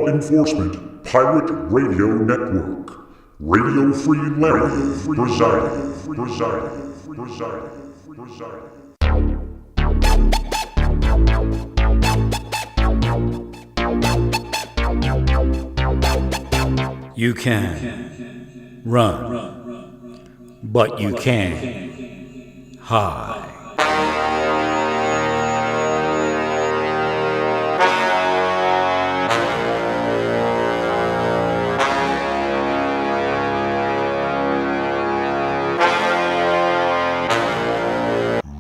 Law Enforcement Pirate Radio Network. Radio Free Larry presiding. You can run, but you can't hide.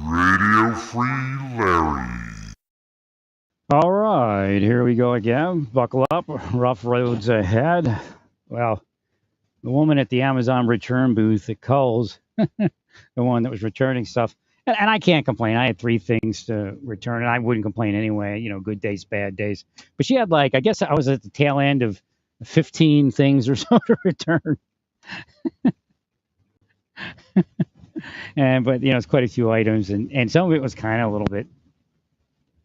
Radio Free Larry. All right, here we go again. Buckle up. Rough roads ahead. Well, the woman at the Amazon return booth at Kohl's, the one that was returning stuff, and I can't complain. I had 3 things to return, and I wouldn't complain anyway. You know, good days, bad days. But she had I guess I was at the tail end of 15 things or so to return. But it's quite a few items, and some of it was kind of a little bit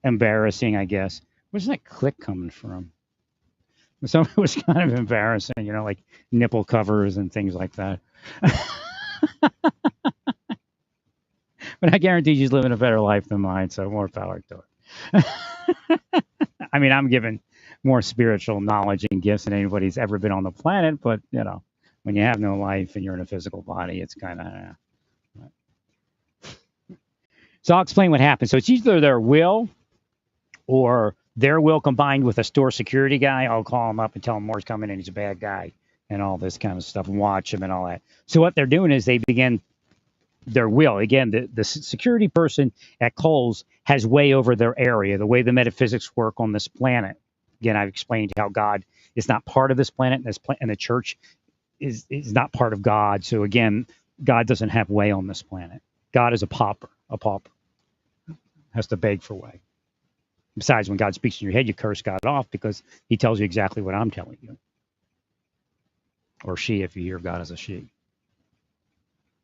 embarrassing, I guess. Where's that click coming from? Some of it was kind of embarrassing, like nipple covers and things like that. But I guarantee she's living a better life than mine, so more power to her. I mean, I'm given more spiritual knowledge and gifts than anybody's ever been on the planet, but, when you have no life and you're in a physical body, it's kind of... So I'll explain what happened. So it's either their will or their will combined with a store security guy. I'll call him up and tell him Moore's coming and he's a bad guy and all this kind of stuff and watch him and all that. So what they're doing is they begin their will. Again, the security person at Kohl's has way over their area, the way the metaphysics work on this planet. Again, I've explained how God is not part of this planet and the church is not part of God. So again, God doesn't have way on this planet. God is a pauper. Has to beg for way. Besides, when God speaks in your head, you curse God off because he tells you exactly what I'm telling you. Or she, if you hear God as a she.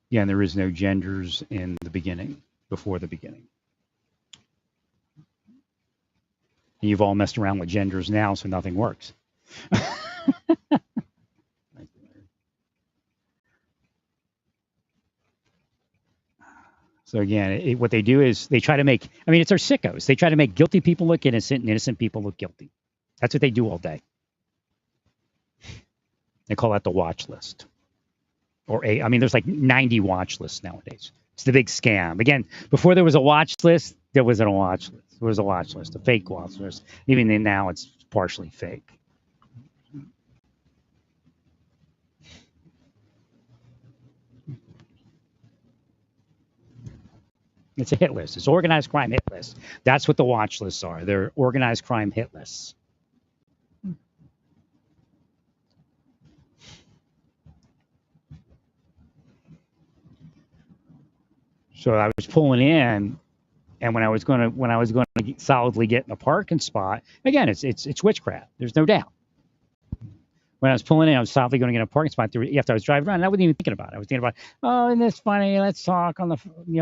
Yeah, and there is no genders in the beginning, before the beginning. And you've all messed around with genders now, so nothing works. So again, what they do is they try to make, it's our sickos. They try to make guilty people look innocent and innocent people look guilty. That's what they do all day. They call that the watch list. There's 90 watch lists nowadays. It's the big scam. Again, before there was a watch list, there wasn't a watch list. There was a watch list, a fake watch list. Even then now it's partially fake. It's a hit list. It's organized crime hit list. That's what the watch lists are. They're organized crime hit lists. So I was pulling in, and when I was going to solidly get in a parking spot, again, it's witchcraft. There's no doubt. When I was pulling in, I was solidly going to get a parking spot after I was driving around. And I wasn't even thinking about it. I was thinking about, isn't this funny? Let's talk on the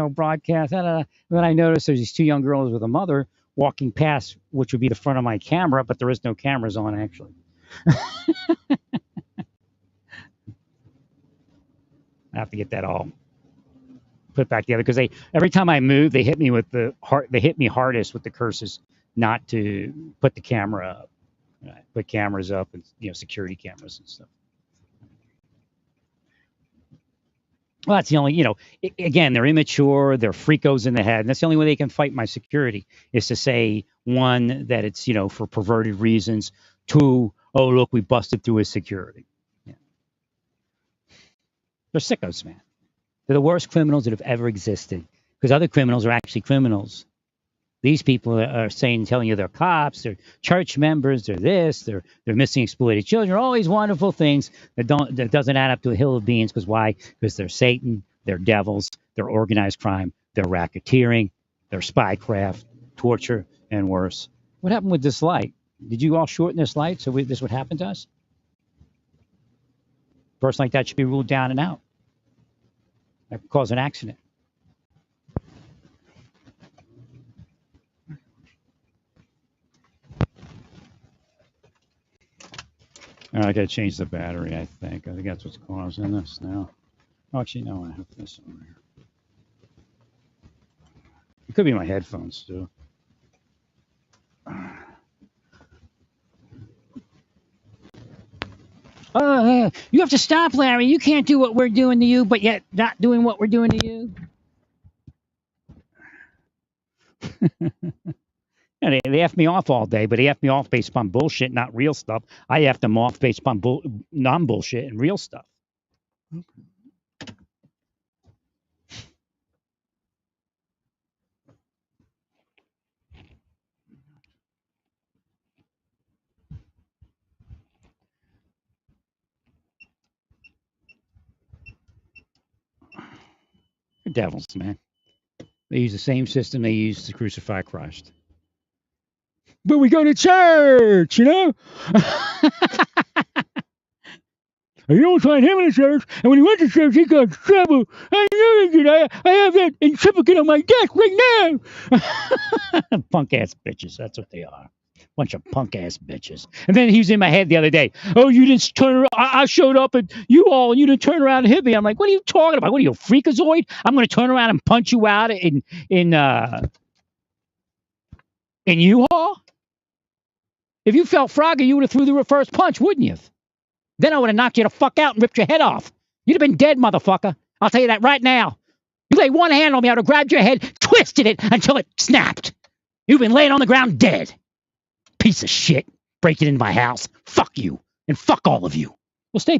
broadcast. And then I noticed there's these 2 young girls with a mother walking past, which would be the front of my camera, but there is no cameras on actually. I have to get that all put back together because every time I move, they hit me with they hit me hardest with the curses not to put the camera up. Put cameras up and security cameras and stuff. Well, that's the only, again, they're immature, they're freakos in the head, and that's the only way they can fight my security is to say, 1, that it's, for perverted reasons, 2, oh, look, we busted through his security. Yeah. They're sickos, man. They're the worst criminals that have ever existed because other criminals are actually criminals. These people are telling you they're cops, they're church members, they're this, they're missing exploited children, all these wonderful things that doesn't add up to a hill of beans. Because why? Because they're Satan, they're devils, they're organized crime, they're racketeering, they're spycraft, torture, and worse. What happened with this light? Did you all shorten this light so this would happen to us? A person like that should be ruled down and out. That could cause an accident. I got to change the battery, I think. I think that's what's causing this now. Oh, actually, no, I have this over here. It could be my headphones, too. You have to stop, Larry. You can't do what we're doing to you, but yet not doing what we're doing to you. Yeah, they F me off all day, but they F me off based upon bullshit, not real stuff. I F them off based upon non-bullshit and real stuff. They're devils, man. They use the same system they use to crucify Christ. But we go to church, you know? You don't find him in the church, and when he went to church, he got in trouble. I know he did. I have that certificate on my desk right now. Punk-ass bitches, that's what they are. Bunch of punk-ass bitches. And then he was in my head the other day. Oh, you didn't turn around. I showed up at you all, and you didn't turn around and hit me. I'm like, what are you talking about? What are you, a freakazoid? I'm going to turn around and punch you out in U-Haul? If you felt froggy, you would have threw the reverse punch, wouldn't you? Then I would have knocked you the fuck out and ripped your head off. You'd have been dead, motherfucker. I'll tell you that right now. You lay one hand on me, I would have grabbed your head, twisted it until it snapped. You've been laying on the ground dead. Piece of shit. Breaking into my house. Fuck you. And fuck all of you. Well, stay